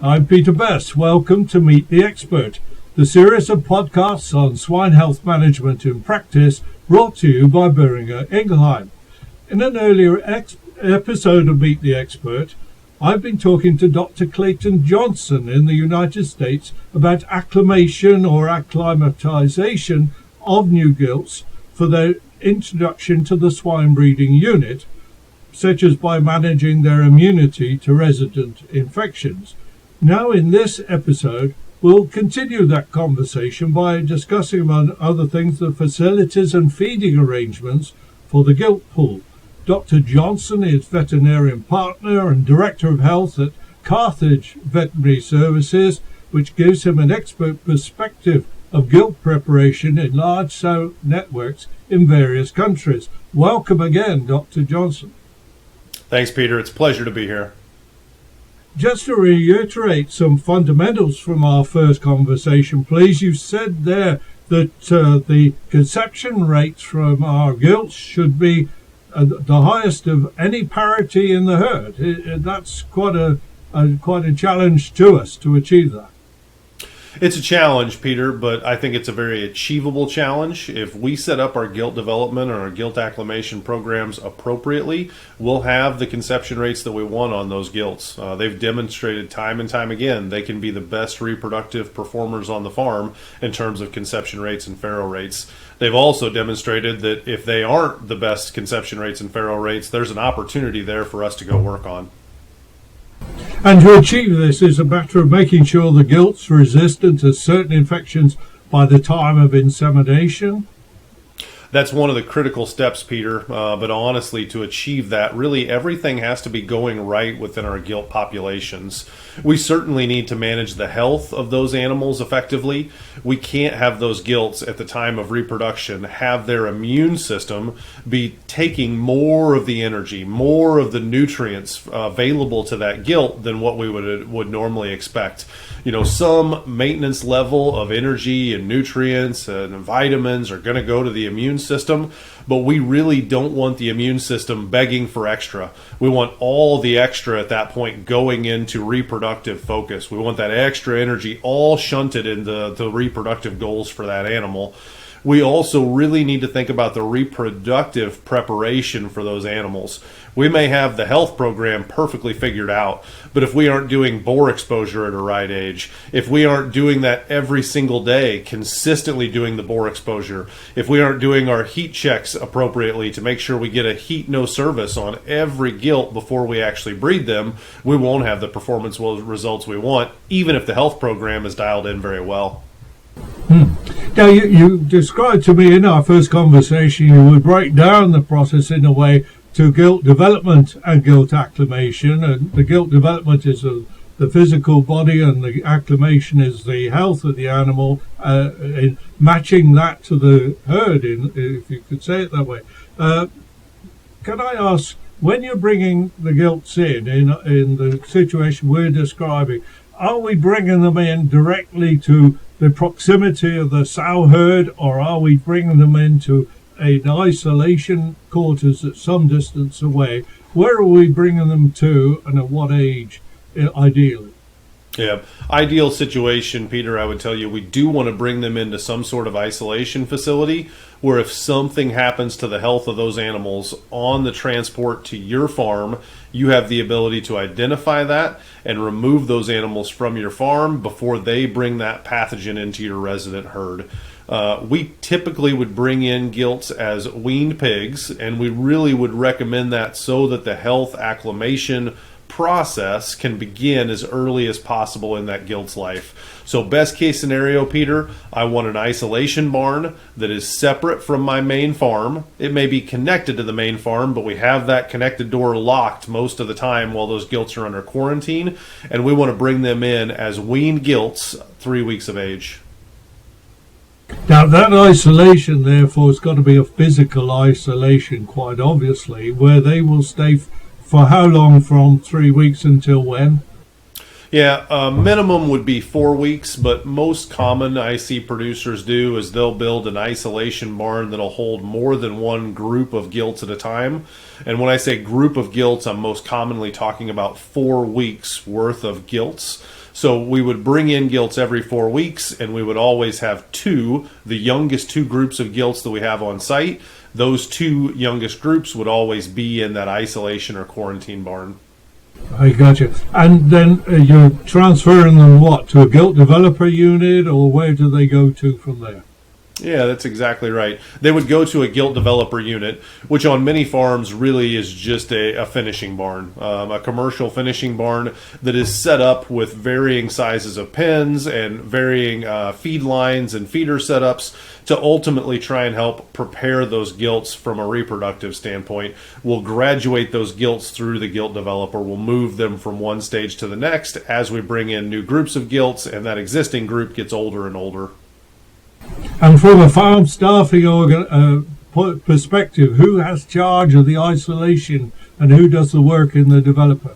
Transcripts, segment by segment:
I'm Peter Best. Welcome to Meet the Expert, the series of podcasts on swine health management in practice brought to you by Boehringer Ingelheim. In an earlier episode of Meet the Expert, I've been talking to Dr. Clayton Johnson in the United States about acclimation or acclimatization of new gilts for their introduction to the swine breeding unit, such as by managing their immunity to resident infections. Now in this episode, we'll continue that conversation by discussing, among other things, the facilities and feeding arrangements for the gilt pool. Dr. Johnson is veterinarian partner and director of health at Carthage Veterinary Services, which gives him an expert perspective of gilt preparation in large sow networks in various countries. Welcome again, Dr. Johnson. Thanks, Peter. It's a pleasure to be here. Just to reiterate some fundamentals from our first conversation, please. You said there that the conception rates from our gilts should be the highest of any parity in the herd. That's quite a challenge to us to achieve that. It's a challenge, Peter, but I think it's a very achievable challenge. If we set up our gilt development or our gilt acclimation programs appropriately, we'll have the conception rates that we want on those gilts. They've demonstrated time and time again they can be the best reproductive performers on the farm in terms of conception rates and farrow rates. They've also demonstrated that if they aren't the best conception rates and farrow rates, there's an opportunity there for us to go work on. And to achieve this is a matter of making sure the gilt's resistant to certain infections by the time of insemination. That's one of the critical steps, Peter, but honestly, to achieve that, really everything has to be going right within our gilt populations. We certainly need to manage the health of those animals effectively. We can't have those gilts at the time of reproduction have their immune system be taking more of the energy, more of the nutrients available to that gilt than what we would normally expect. You know, some maintenance level of energy and nutrients and vitamins are going to go to the immune system, but we really don't want the immune system begging for extra. We want all the extra at that point going into reproductive focus. We want that extra energy all shunted into the reproductive goals for that animal. We also really need to think about the reproductive preparation for those animals. We may have the health program perfectly figured out, but if we aren't doing boar exposure at a right age, if we aren't doing that every single day, consistently doing the boar exposure, if we aren't doing our heat checks appropriately to make sure we get a heat no service on every gilt before we actually breed them, we won't have the performance results we want, even if the health program is dialed in very well. Now, you described to me in our first conversation you would break down the process in a way to gilt development and gilt acclimation. And the gilt development is the physical body, and the acclimation is the health of the animal, in matching that to the herd, if you could say it that way. Can I ask, when you're bringing the gilts in the situation we're describing, are we bringing them in directly to the proximity of the sow herd, or are we bringing them into an isolation quarters at some distance away? Where are we bringing them to, and at what age, ideally? Yeah, ideal situation, Peter, I would tell you, we do want to bring them into some sort of isolation facility where if something happens to the health of those animals on the transport to your farm, you have the ability to identify that and remove those animals from your farm before they bring that pathogen into your resident herd. We typically would bring in gilts as weaned pigs, and we really would recommend that so that the health acclimation process can begin as early as possible in that gilt's life. So best case scenario, Peter, I want an isolation barn that is separate from my main farm. It may be connected to the main farm, but we have that connected door locked most of the time while those gilts are under quarantine, and we want to bring them in as weaned gilts 3 weeks of age. Now that isolation, therefore, has got to be a physical isolation, quite obviously, where they will stay for how long, from 3 weeks until when? Yeah, minimum would be 4 weeks, but most common I see producers do is they'll build an isolation barn that'll hold more than one group of gilts at a time. And when I say group of gilts, I'm most commonly talking about 4 weeks worth of gilts. So we would bring in gilts every 4 weeks, and we would always have the youngest two groups of gilts that we have on site. Those two youngest groups would always be in that isolation or quarantine barn. I got you. And then you're transferring them to a gilt developer unit, or where do they go to from there? Yeah, that's exactly right. They would go to a gilt developer unit, which on many farms really is just a finishing barn, a commercial finishing barn that is set up with varying sizes of pens and varying feed lines and feeder setups to ultimately try and help prepare those gilts from a reproductive standpoint. We'll graduate those gilts through the gilt developer. We'll move them from one stage to the next as we bring in new groups of gilts, and that existing group gets older and older. And from a farm staffing perspective, who has charge of the isolation and who does the work in the developer?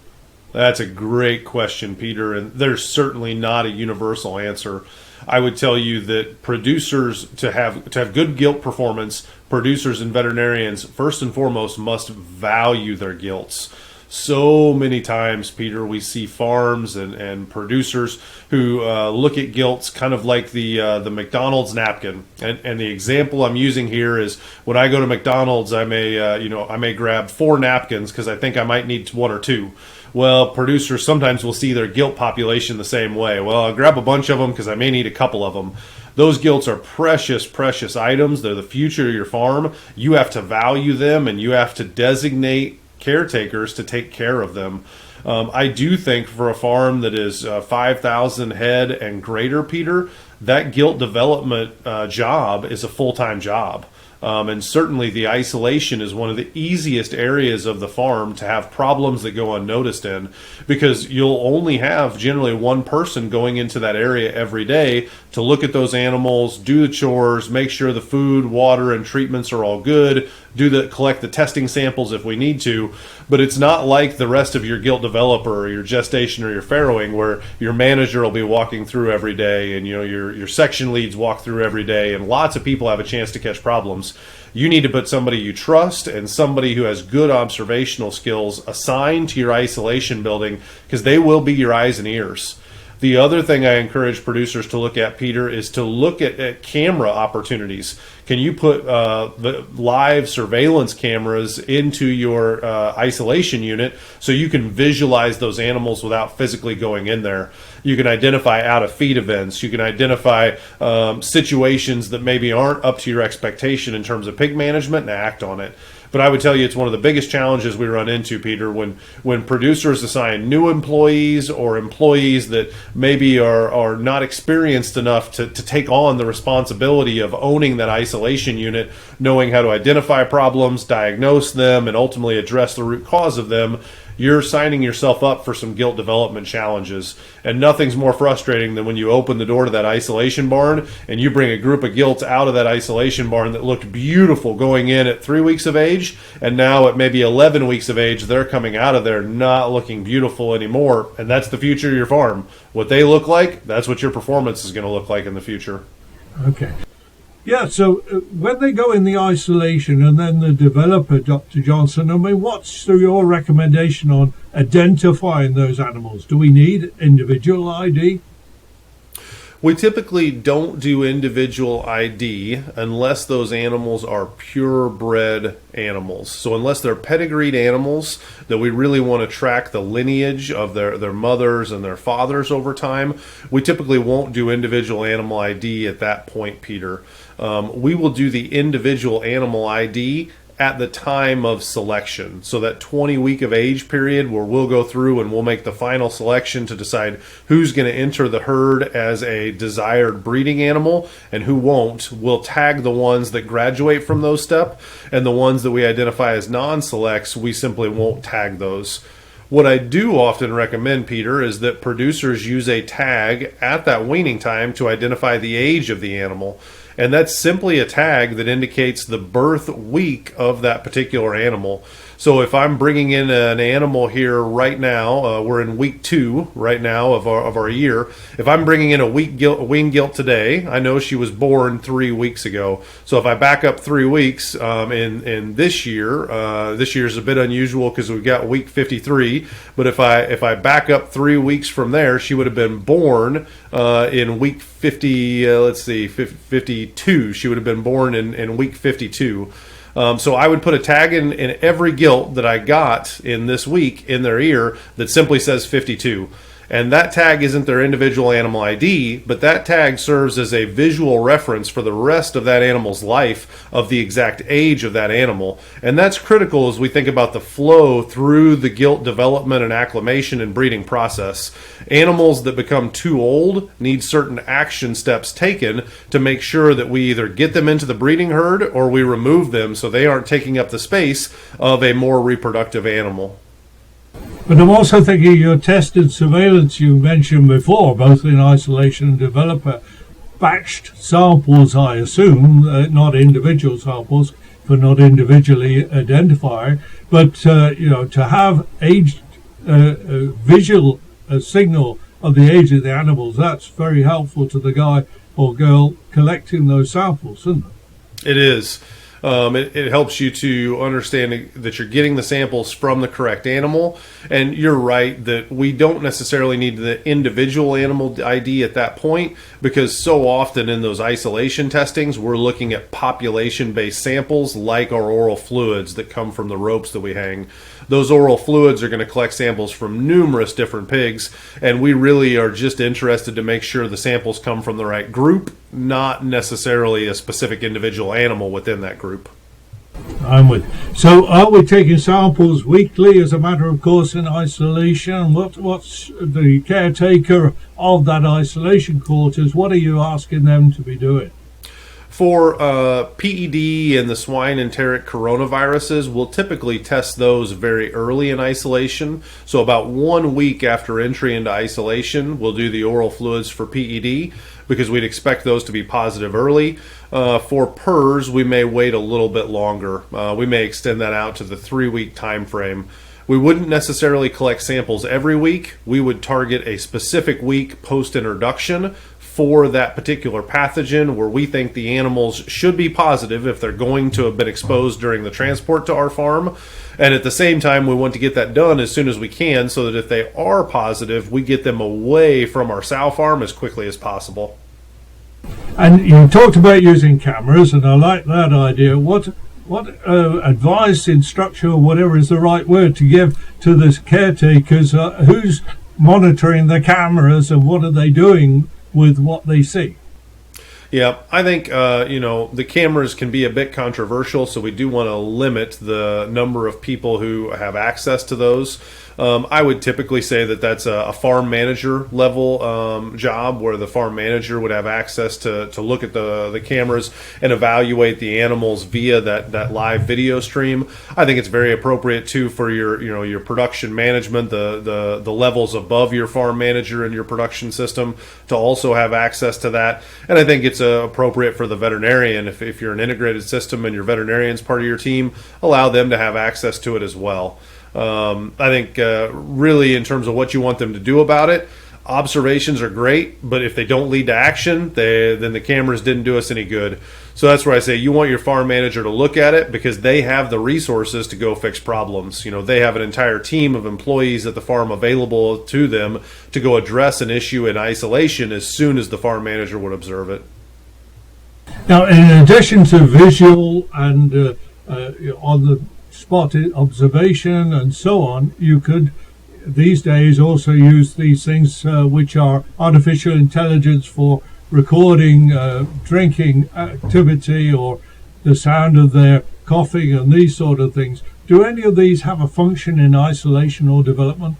That's a great question, Peter, and there's certainly not a universal answer. I would tell you that producers, to have good gilt performance, producers and veterinarians, first and foremost, must value their gilts. So many times, Peter, we see farms and producers who look at gilts kind of like the McDonald's napkin. And the example I'm using here is when I go to McDonald's, I may grab 4 napkins because I think I might need 1 or 2. Well, producers sometimes will see their gilt population the same way. Well, I'll grab a bunch of them because I may need a couple of them. Those gilts are precious, precious items. They're the future of your farm. You have to value them, and you have to designate caretakers to take care of them. I do think for a farm that is 5,000 head and greater, Peter, that gilt development job is a full-time job. And certainly the isolation is one of the easiest areas of the farm to have problems that go unnoticed in, because you'll only have generally one person going into that area every day to look at those animals, do the chores, make sure the food, water, and treatments are all good, collect the testing samples if we need to. But it's not like the rest of your gilt developer or your gestation or your farrowing, where your manager will be walking through every day, and your section leads walk through every day, and lots of people have a chance to catch problems. You need to put somebody you trust and somebody who has good observational skills assigned to your isolation building, because they will be your eyes and ears. The other thing I encourage producers to look at, Peter, is to look at camera opportunities. Can you put the live surveillance cameras into your isolation unit so you can visualize those animals without physically going in there? You can identify out-of-feed events. You can identify situations that maybe aren't up to your expectation in terms of pig management and act on it. But I would tell you it's one of the biggest challenges we run into, Peter, when producers assign new employees or employees that maybe are not experienced enough to take on the responsibility of owning that isolation unit, knowing how to identify problems, diagnose them, and ultimately address the root cause of them. You're signing yourself up for some gilt development challenges. And nothing's more frustrating than when you open the door to that isolation barn and you bring a group of gilts out of that isolation barn that looked beautiful going in at 3 weeks of age, and now at maybe 11 weeks of age, they're coming out of there not looking beautiful anymore. And that's the future of your farm. What they look like, that's what your performance is going to look like in the future. Okay. Yeah, so when they go in the isolation and then the developer, Dr. Johnson, what's your recommendation on identifying those animals? Do we need individual ID? We typically don't do individual ID unless those animals are purebred animals. So unless they're pedigreed animals that we really want to track the lineage of their mothers and their fathers over time, we typically won't do individual animal ID at that point, Peter. We will do the individual animal ID at the time of selection. So that 20-week of age period where we'll go through and we'll make the final selection to decide who's going to enter the herd as a desired breeding animal and who won't. We'll tag the ones that graduate from those steps, and the ones that we identify as non-selects, we simply won't tag those. What I do often recommend, Peter, is that producers use a tag at that weaning time to identify the age of the animal. And that's simply a tag that indicates the birth week of that particular animal. So if I'm bringing in an animal here right now, we're in week 2 right now of our year. If I'm bringing in a weaned gilt today, I know she was born 3 weeks ago. So if I back up 3 weeks in this year's a bit unusual because we've got week 53. But if I back up 3 weeks from there, she would have been born in week 52. She would have been born in week 52. So I would put a tag in every gilt that I got in this week in their ear that simply says 52. And that tag isn't their individual animal ID, but that tag serves as a visual reference for the rest of that animal's life of the exact age of that animal. And that's critical as we think about the flow through the gilt development and acclimation and breeding process. Animals that become too old need certain action steps taken to make sure that we either get them into the breeding herd or we remove them so they aren't taking up the space of a more reproductive animal. But I'm also thinking your tested surveillance you mentioned before, both in isolation and developer, batched samples, I assume, not individual samples, for not individually identifying, but to have age visual signal of the age of the animals, that's very helpful to the guy or girl collecting those samples, isn't it? It is. It helps you to understand that you're getting the samples from the correct animal. And you're right that we don't necessarily need the individual animal ID at that point, because so often in those isolation testings, we're looking at population-based samples like our oral fluids that come from the ropes that we hang. Those oral fluids are going to collect samples from numerous different pigs, and we really are just interested to make sure the samples come from the right group, not necessarily a specific individual animal within that group. I'm with. So are we taking samples weekly as a matter of course in isolation? What's the caretaker of that isolation quarters, what are you asking them to be doing? For PED and the swine enteric coronaviruses, we'll typically test those very early in isolation. So about 1 week after entry into isolation, we'll do the oral fluids for PED because we'd expect those to be positive early. For PERS, we may wait a little bit longer. We may extend that out to the 3-week time frame. We wouldn't necessarily collect samples every week. We would target a specific week post-introduction for that particular pathogen where we think the animals should be positive if they're going to have been exposed during the transport to our farm. And at the same time, we want to get that done as soon as we can so that if they are positive, we get them away from our sow farm as quickly as possible. And you talked about using cameras, and I like that idea. What advice, instruction, or whatever is the right word to give to the caretakers? Who's monitoring the cameras and what are they doing with what they see? Yeah, I think, the cameras can be a bit controversial, so we do want to limit the number of people who have access to those. I would typically say that that's a farm manager level job where the farm manager would have access to look at the cameras and evaluate the animals via that live video stream. I think it's very appropriate too for your production management, the levels above your farm manager and your production system to also have access to that. And I think it's appropriate for the veterinarian, if you're an integrated system and your veterinarian's part of your team, allow them to have access to it as well. I think really in terms of what you want them to do about it, observations are great, but if they don't lead to action, then the cameras didn't do us any good. So that's where I say you want your farm manager to look at it because they have the resources to go fix problems. They have an entire team of employees at the farm available to them to go address an issue in isolation as soon as the farm manager would observe it. Now, in addition to visual and on the spot observation and so on, you could these days also use these things which are artificial intelligence for recording drinking activity or the sound of their coughing and these sort of things. Do any of these have a function in isolation or development?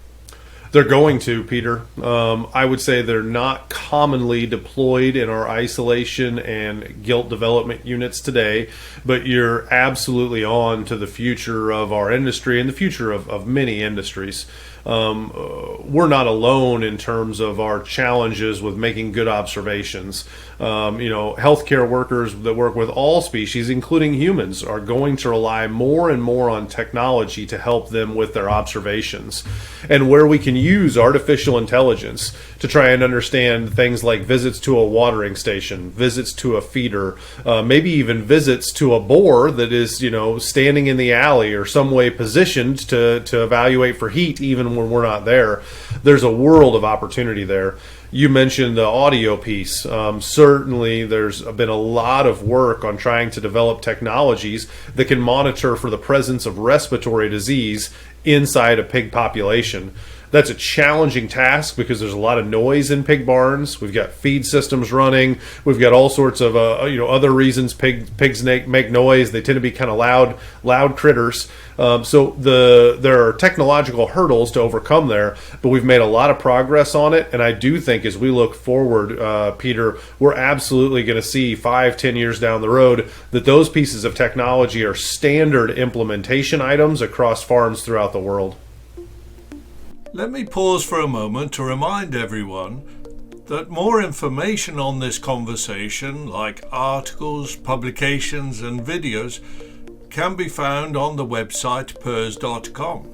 They're going to, Peter. I would say they're not commonly deployed in our isolation and gilt development units today, but you're absolutely on to the future of our industry and the future of many industries. we're not alone in terms of our challenges with making good observations. Healthcare workers that work with all species, including humans, are going to rely more and more on technology to help them with their observations. And where we can use artificial intelligence to try and understand things like visits to a watering station, visits to a feeder, maybe even visits to a boar that is, standing in the alley or some way positioned to evaluate for heat even when we're not there. There's a world of opportunity there. You mentioned the audio piece. Certainly, there's been a lot of work on trying to develop technologies that can monitor for the presence of respiratory disease inside a pig population. That's a challenging task because there's a lot of noise in pig barns. We've got feed systems running. We've got all sorts of other reasons pigs make noise. They tend to be kind of loud critters. So there are technological hurdles to overcome there, but we've made a lot of progress on it. And I do think as we look forward, Peter, we're absolutely going to see 5-10 years down the road that those pieces of technology are standard implementation items across farms throughout the world. Let me pause for a moment to remind everyone that more information on this conversation, like articles, publications and videos, can be found on the website pers.com.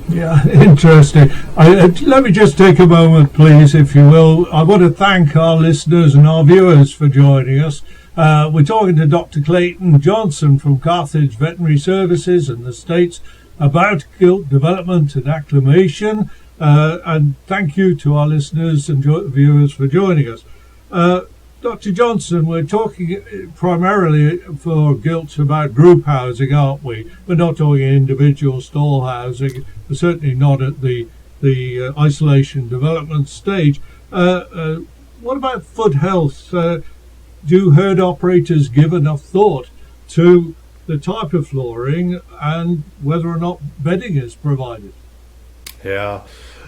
Yeah, interesting. Let me just take a moment, please, if you will. I want to thank our listeners and our viewers for joining us. We're talking to Dr. Clayton Johnson from Carthage Veterinary Services in the States about gilt development and acclimation. And thank you to our listeners and viewers for joining us. Dr. Johnson, we're talking primarily for gilts about group housing, aren't we? We're not talking individual stall housing, but certainly not at the isolation development stage. What about foot health? Do herd operators give enough thought to the type of flooring and whether or not bedding is provided? Yeah.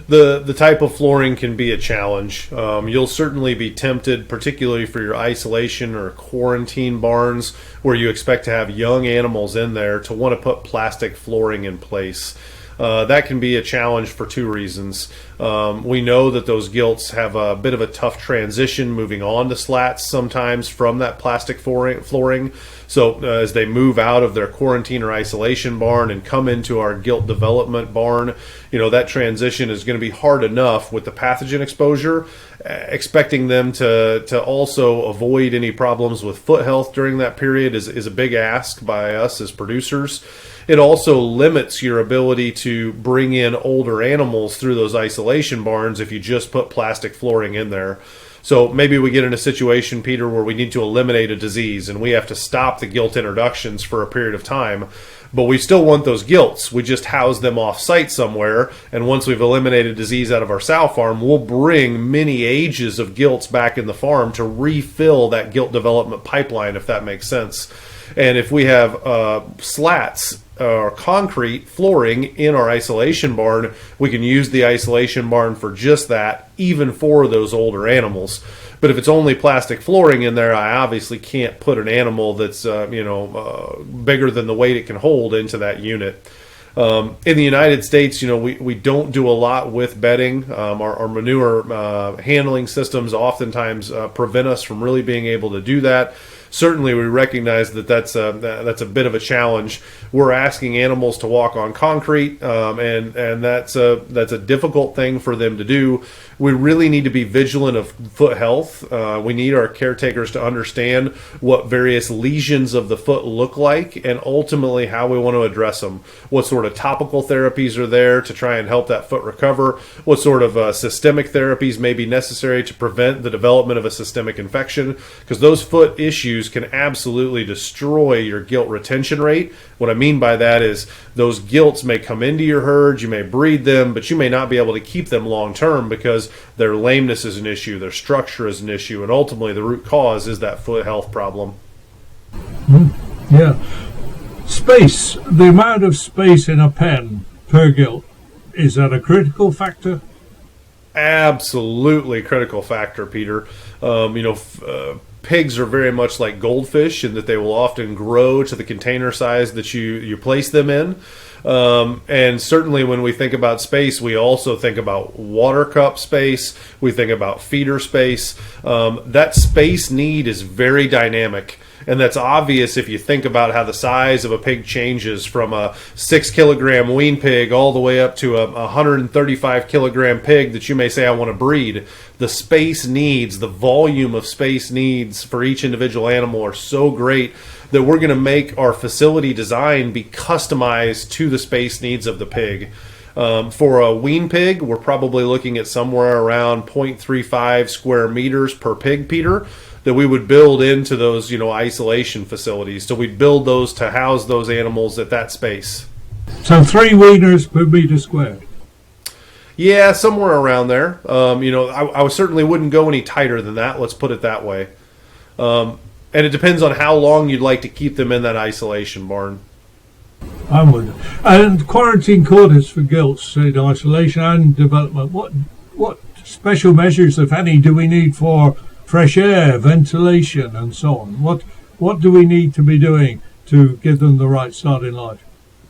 The type of flooring can be a challenge. You'll certainly be tempted, particularly for your isolation or quarantine barns where you expect to have young animals in there, to want to put plastic flooring in place. That can be a challenge for two reasons. We know that those gilts have a bit of a tough transition moving on to slats sometimes from that plastic flooring. So as they move out of their quarantine or isolation barn and come into our gilt development barn, that transition is going to be hard enough with the pathogen exposure. Expecting them to also avoid any problems with foot health during that period is a big ask by us as producers. It also limits your ability to bring in older animals through those isolation barns if you just put plastic flooring in there. So maybe we get in a situation, Peter, where we need to eliminate a disease and we have to stop the gilt introductions for a period of time. But we still want those gilts. We just house them off site somewhere. And once we've eliminated disease out of our sow farm, we'll bring many ages of gilts back in the farm to refill that gilt development pipeline, if that makes sense. And if we have slats or concrete flooring in our isolation barn, we can use the isolation barn for just that, even for those older animals. But if it's only plastic flooring in there, I obviously can't put an animal that's bigger than the weight it can hold into that unit. In the United States, we don't do a lot with bedding. Our manure handling systems oftentimes prevent us from really being able to do that. Certainly, we recognize that's a bit of a challenge. We're asking animals to walk on concrete, and that's a difficult thing for them to do. We really need to be vigilant of foot health. We need our caretakers to understand what various lesions of the foot look like, and ultimately how we want to address them. What sort of topical therapies are there to try and help that foot recover? What sort of systemic therapies may be necessary to prevent the development of a systemic infection? Because those foot issues can absolutely destroy your gilt retention rate. What I mean by that is those gilts may come into your herd, you may breed them, but you may not be able to keep them long term because their lameness is an issue, their structure is an issue, and ultimately the root cause is that foot health problem. Yeah. Space, the amount of space in a pen per gilt, is that a critical factor? Absolutely critical factor, Peter. pigs are very much like goldfish in that they will often grow to the container size that you place them in. And certainly when we think about space, we also think about water cup space. We think about feeder space. That space need is very dynamic. And that's obvious if you think about how the size of a pig changes from a 6 kilogram wean pig all the way up to a 135 kilogram pig that you may say I want to breed. The space needs, the volume of space needs for each individual animal are so great that we're going to make our facility design be customized to the space needs of the pig. For a wean pig, we're probably looking at somewhere around 0.35 square meters per pig, Peter, that we would build into those, isolation facilities. So we'd build those to house those animals at that space. So 3 weaners per meter squared. Yeah, somewhere around there. I certainly wouldn't go any tighter than that. Let's put it that way. And it depends on how long you'd like to keep them in that isolation barn. I'm with you. And quarantine quarters for gilts in isolation and development. What special measures, if any, do we need for fresh air, ventilation, and so on? What do we need to be doing to give them the right start in life?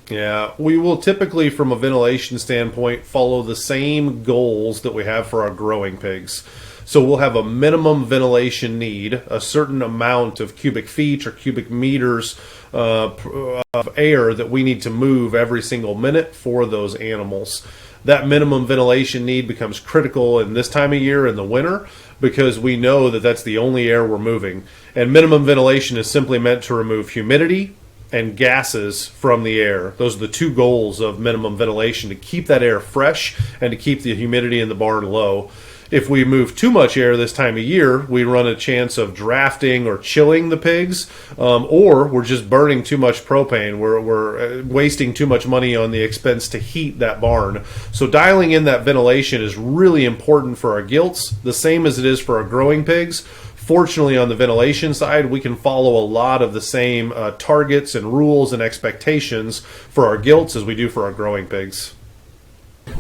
Yeah, we will typically, from a ventilation standpoint, follow the same goals that we have for our growing pigs. So we'll have a minimum ventilation need, a certain amount of cubic feet or cubic meters of air that we need to move every single minute for those animals. That minimum ventilation need becomes critical in this time of year in the winter because we know that that's the only air we're moving. And minimum ventilation is simply meant to remove humidity and gases from the air. Those are the 2 goals of minimum ventilation, to keep that air fresh and to keep the humidity in the barn low. If we move too much air this time of year, we run a chance of drafting or chilling the pigs, or we're just burning too much propane. We're wasting too much money on the expense to heat that barn. So dialing in that ventilation is really important for our gilts, the same as it is for our growing pigs. Fortunately, on the ventilation side, we can follow a lot of the same targets and rules and expectations for our gilts as we do for our growing pigs.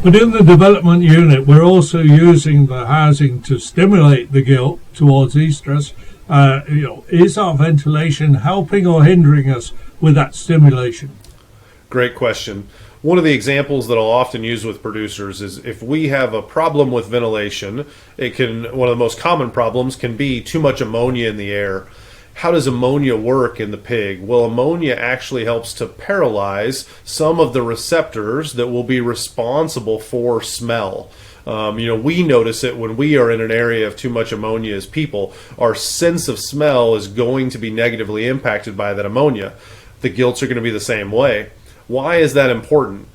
But in the development unit, we're also using the housing to stimulate the gilt towards estrus. Is our ventilation helping or hindering us with that stimulation? Great question. One of the examples that I'll often use with producers is if we have a problem with ventilation, one of the most common problems can be too much ammonia in the air. How does ammonia work in the pig? Well, ammonia actually helps to paralyze some of the receptors that will be responsible for smell. We notice it when we are in an area of too much ammonia as people. Our sense of smell is going to be negatively impacted by that ammonia. The gilts are going to be the same way. Why is that important?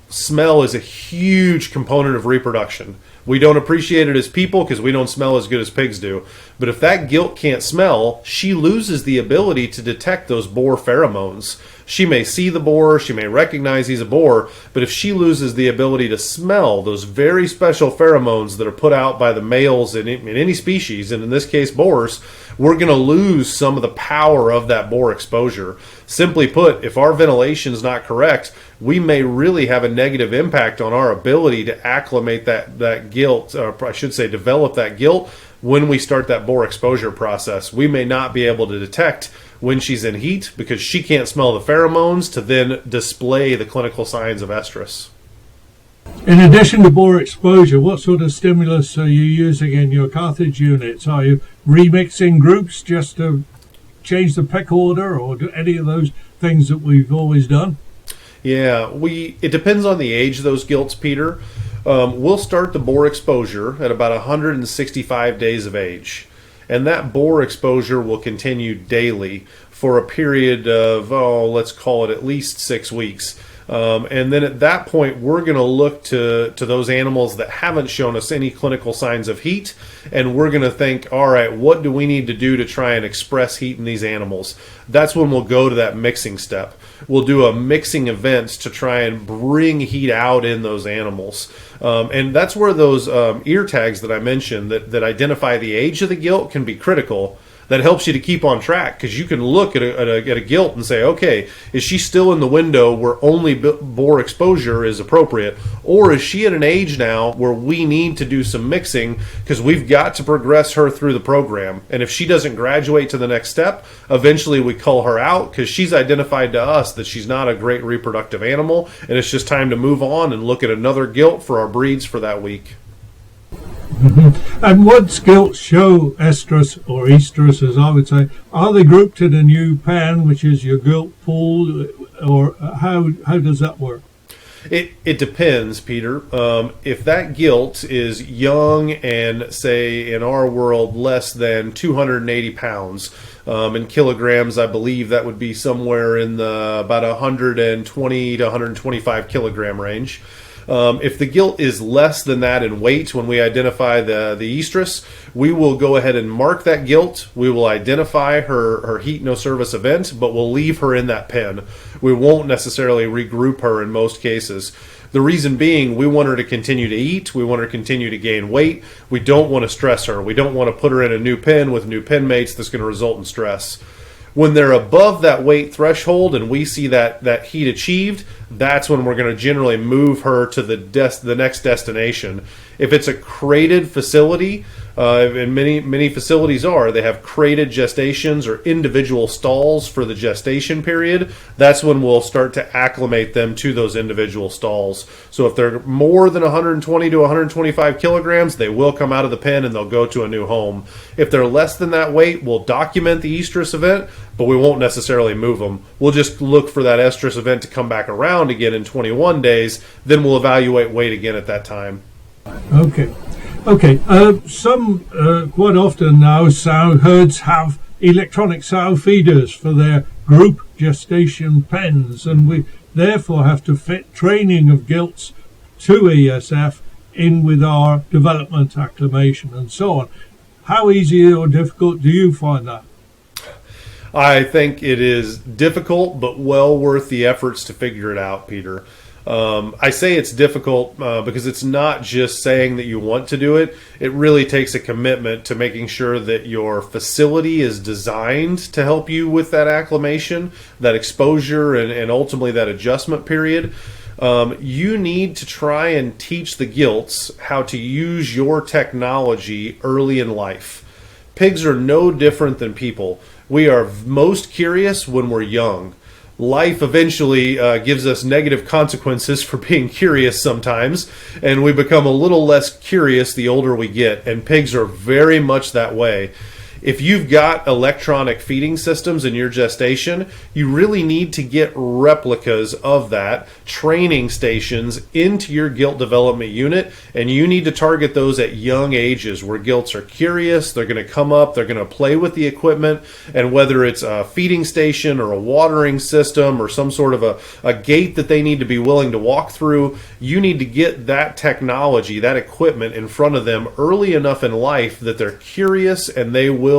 Smell is a huge component of reproduction. We don't appreciate it as people because we don't smell as good as pigs do. But if that gilt can't smell, she loses the ability to detect those boar pheromones. She may see the boar, she may recognize he's a boar, but if she loses the ability to smell those very special pheromones that are put out by the males in any species, and in this case boars, we're going to lose some of the power of that boar exposure. Simply put, if our ventilation is not correct, we may really have a negative impact on our ability to acclimate that gilt, or I should say develop that gilt, when we start that boar exposure process. We may not be able to detect when she's in heat because she can't smell the pheromones to then display the clinical signs of estrus. In addition to boar exposure, what sort of stimulus are you using in your Carthage units? Are you remixing groups just to change the peck order, or do any of those things that we've always done? Yeah, it depends on the age of those gilts, Peter. We'll start the boar exposure at about 165 days of age. And that boar exposure will continue daily for a period of, let's call it at least 6 weeks. And then at that point, we're going to look to those animals that haven't shown us any clinical signs of heat, and we're going to think, all right, what do we need to do to try and express heat in these animals? That's when we'll go to that mixing step. We'll do a mixing events to try and bring heat out in those animals. And that's where those ear tags that I mentioned that identify the age of the gilt can be critical. that helps you to keep on track, because you can look at a gilt and say, okay, is she still in the window where only boar exposure is appropriate, or is she at an age now where we need to do some mixing because we've got to progress her through the program? And if she doesn't graduate to the next step, eventually we cull her out because she's identified to us that she's not a great reproductive animal, and it's just time to move on and look at another gilt for our breeds for that week. And once gilts show estrus or estrus, as I would say, are they grouped in a new pen, which is your gilt pool, or how does that work? It depends, Peter. If that gilt is young and, say, in our world, less than 280 pounds, in kilograms, I believe that would be somewhere in the about 120 to 125 kilogram range. If the gilt is less than that in weight, when we identify the estrus, we will go ahead and mark that gilt. We will identify her heat no service event, but we'll leave her in that pen. We won't necessarily regroup her in most cases. The reason being, we want her to continue to eat. We want her to continue to gain weight. We don't want to stress her. We don't want to put her in a new pen with new pen mates that's going to result in stress. When they're above that weight threshold and we see that heat achieved, that's when we're going to generally move her to the next destination. If it's a crated facility, and many facilities they have crated gestations or individual stalls for the gestation period, that's when we'll start to acclimate them to those individual stalls. So if they're more than 120 to 125 kilograms, they will come out of the pen and they'll go to a new home. If they're less than that weight, we'll document the estrus event, but we won't necessarily move them. We'll just look for that estrus event to come back around again in 21 days, then we'll evaluate weight again at that time. Okay. Some quite often now sow herds have electronic sow feeders for their group gestation pens, and we therefore have to fit training of gilts to ESF in with our development, acclimation, and so on. How easy or difficult do you find that? I think it is difficult, but well worth the efforts to figure it out, Peter. I say it's difficult because it's not just saying that you want to do it. It really takes a commitment to making sure that your facility is designed to help you with that acclimation, that exposure, and ultimately that adjustment period. You need to try and teach the gilts how to use your technology early in life. Pigs are no different than people. We are most curious when we're young. Life eventually gives us negative consequences for being curious sometimes, and we become a little less curious the older we get, and pigs are very much that way. If you've got electronic feeding systems in your gestation, you really need to get replicas of that, training stations, into your gilt development unit, and you need to target those at young ages where gilts are curious, they're going to come up, they're going to play with the equipment, and whether it's a feeding station or a watering system or some sort of a gate that they need to be willing to walk through, you need to get that technology, that equipment in front of them early enough in life that they're curious and they will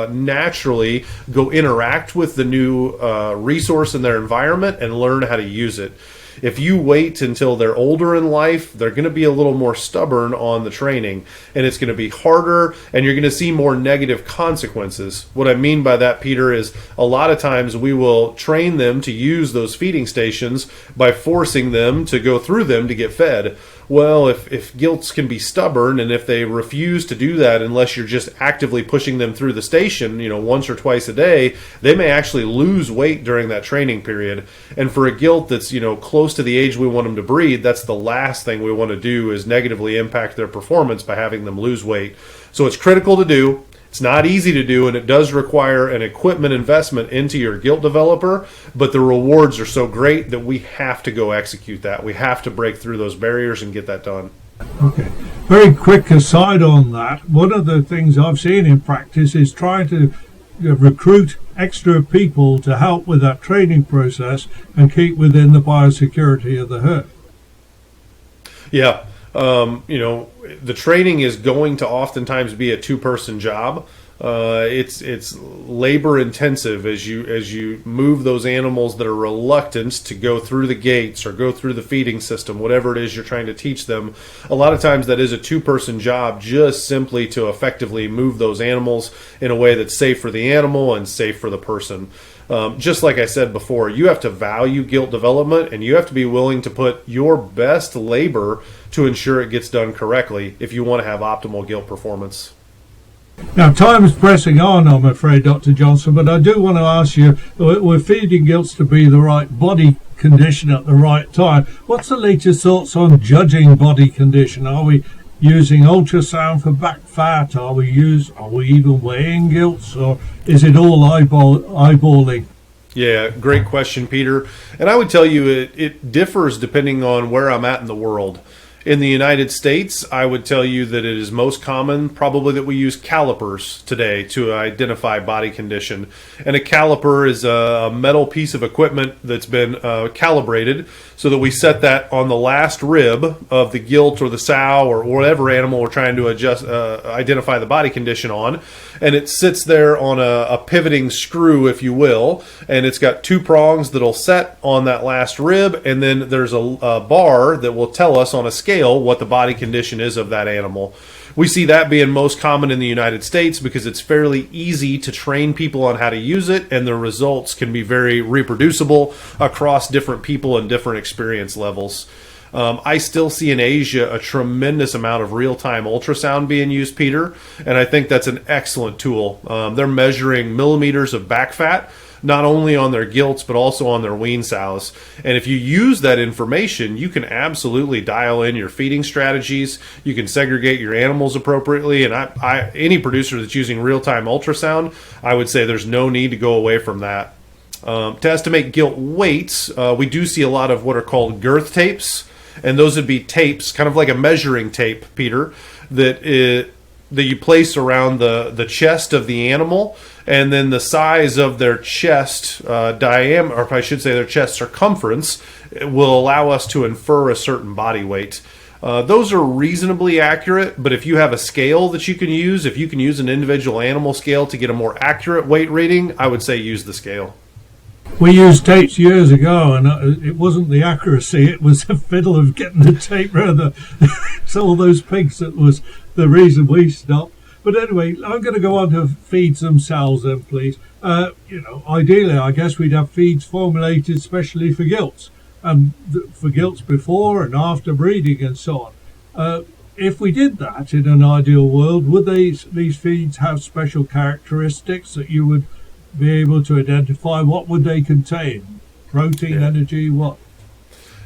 naturally go interact with the new resource in their environment and learn how to use it. If you wait until they're older in life, they're going to be a little more stubborn on the training, and it's going to be harder, and you're going to see more negative consequences. What I mean by that, Peter, is a lot of times we will train them to use those feeding stations by forcing them to go through them to get fed. Well, if gilts can be stubborn, and if they refuse to do that unless you're just actively pushing them through the station, once or twice a day, they may actually lose weight during that training period. And for a gilt that's, close to the age we want them to breed, that's the last thing we want to do, is negatively impact their performance by having them lose weight. So it's critical to do. It's not easy to do, and it does require an equipment investment into your gilt developer, but the rewards are so great that we have to go execute that. We have to break through those barriers and get that done. Okay. Very quick aside on that, one of the things I've seen in practice is trying to recruit extra people to help with that training process and keep within the biosecurity of the herd. Yeah. The training is going to oftentimes be a two-person job. It's labor intensive as you move those animals that are reluctant to go through the gates or go through the feeding system, whatever it is you're trying to teach them. A lot of times that is a two-person job, just simply to effectively move those animals in a way that's safe for the animal and safe for the person. Just like I said before, you have to value gilt development, and you have to be willing to put your best labor to ensure it gets done correctly if you want to have optimal gilt performance. Now, time is pressing on, I'm afraid, Dr. Johnson, but I do want to ask you, we're feeding gilts to be the right body condition at the right time. What's the latest thoughts on judging body condition? Are we using ultrasound for back fat? Are we even weighing gilts, or is it all eyeballing? Yeah, great question, Peter. And I would tell you it differs depending on where I'm at in the world. In the United States, I would tell you that it is most common probably that we use calipers today to identify body condition. And a caliper is a metal piece of equipment that's been calibrated so that we set that on the last rib of the gilt or the sow or whatever animal we're trying to identify the body condition on. And it sits there on a pivoting screw, if you will, and it's got two prongs that'll set on that last rib, and then there's a bar that will tell us on a scale what the body condition is of that animal. We see that being most common in the United States because it's fairly easy to train people on how to use it, and the results can be very reproducible across different people and different experience levels. I still see in Asia a tremendous amount of real-time ultrasound being used, Peter, and I think that's an excellent tool. They're measuring millimeters of back fat, not only on their gilts, but also on their weaned sows. And if you use that information, you can absolutely dial in your feeding strategies. You can segregate your animals appropriately. And any producer that's using real-time ultrasound, I would say there's no need to go away from that. To estimate gilt weights, we do see a lot of what are called girth tapes. And those would be tapes, kind of like a measuring tape, Peter, that you place around the chest of the animal, and then the size of their chest diameter, or I should say their chest circumference, will allow us to infer a certain body weight. Those are reasonably accurate, but if you have a scale that you can use, if you can use an individual animal scale to get a more accurate weight rating, I would say use the scale. We used tapes years ago, and it wasn't the accuracy, it was the fiddle of getting the tape around all those pigs that was the reason we stopped. But anyway, I'm going to go on to feeds themselves then, please. Ideally, I guess we'd have feeds formulated specially for gilts, and for gilts before and after breeding and so on. If we did that in an ideal world, would these feeds have special characteristics that you would be able to identify? What would they contain? Protein, energy, what?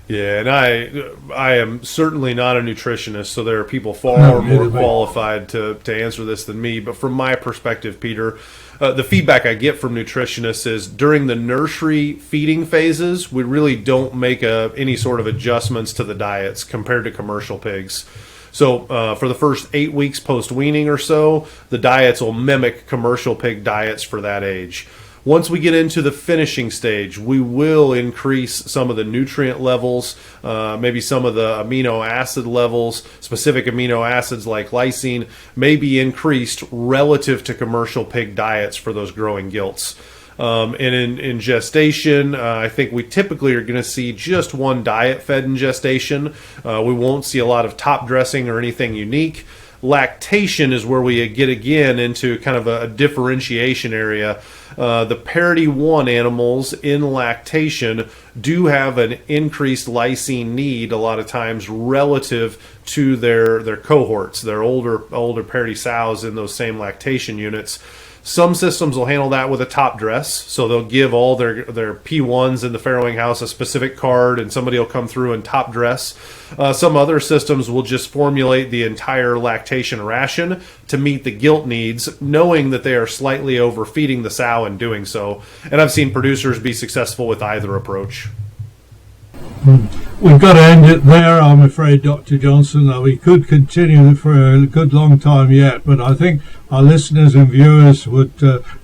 Yeah, and I am certainly not a nutritionist, so there are people far more qualified to answer this than me. But from my perspective, Peter, the feedback I get from nutritionists is during the nursery feeding phases, we really don't make any sort of adjustments to the diets compared to commercial pigs. So for the first 8 weeks post-weaning or so, the diets will mimic commercial pig diets for that age. Once we get into the finishing stage, we will increase some of the nutrient levels, maybe some of the amino acid levels. Specific amino acids like lysine may be increased relative to commercial pig diets for those growing gilts. And in gestation, I think we typically are going to see just one diet fed in gestation. We won't see a lot of top dressing or anything unique. Lactation is where we get again into kind of a differentiation area. The parity 1 animals in lactation do have an increased lysine need a lot of times relative to their cohorts, their older parity sows in those same lactation units. Some systems will handle that with a top dress, so they'll give all their P1s in the farrowing house a specific card, and somebody will come through and top dress. Some other systems will just formulate the entire lactation ration to meet the gilt needs, knowing that they are slightly overfeeding the sow in doing so. And I've seen producers be successful with either approach. We've got to end it there, I'm afraid, Dr. Johnson. We could continue for a good long time yet, but I think our listeners and viewers would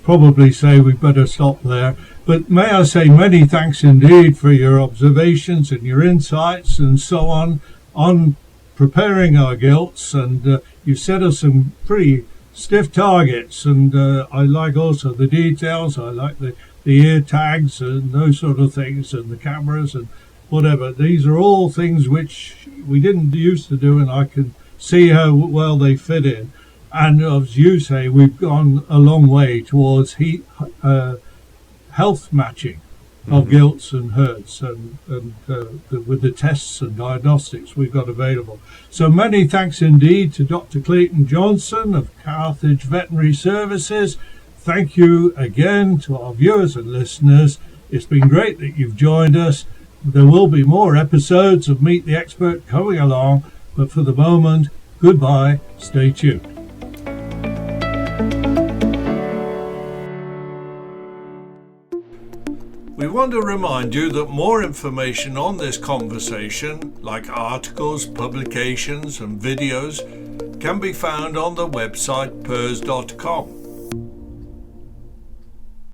probably say we better stop there. But may I say many thanks indeed for your observations and your insights and so on preparing our gilts, and you set us some pretty stiff targets, and I like also the details. I like the ear tags and those sort of things, and the cameras and whatever. These are all things which we didn't used to do, and I can see how well they fit in. And as you say, we've gone a long way towards health matching of gilts and herds, and with the tests and diagnostics we've got available. So many thanks indeed to Dr. Clayton Johnson of Carthage Veterinary Services. Thank you again to our viewers and listeners. It's been great that you've joined us. There will be more episodes of Meet the Expert coming along, but for the moment, goodbye, stay tuned. We want to remind you that more information on this conversation, like articles, publications and videos, can be found on the website pers.com.